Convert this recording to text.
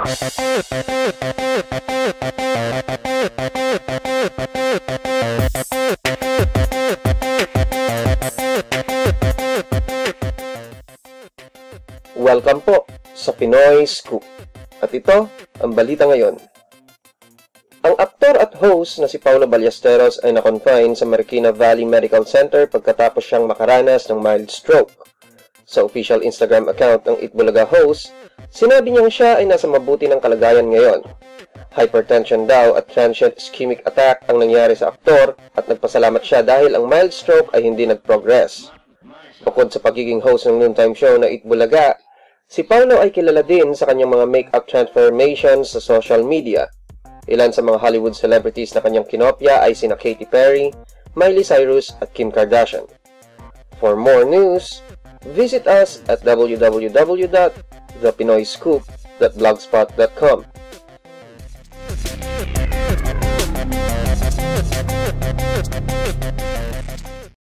Welcome po sa Pinoy Scoop. At ito ang balita ngayon. Ang aktor at host na si Paulo Ballesteros ay na-confine sa Marikina Valley Medical Center pagkatapos siyang makaranas ng mild stroke. Sa official Instagram account ng Itbulaga host, sinabi niyang siya ay nasa mabuti ng kalagayan ngayon. Hypertension daw at transient ischemic attack ang nangyari sa aktor at nagpasalamat siya dahil ang mild stroke ay hindi nag-progress. Bukod sa pagiging host ng noontime show na Itbulaga, si Paulo ay kilala din sa kanyang mga make-up transformations sa social media. Ilan sa mga Hollywood celebrities na kanyang kinopya ay sina Katy Perry, Miley Cyrus at Kim Kardashian. For more news, visit us at www.thepinoyscoop.blogspot.com.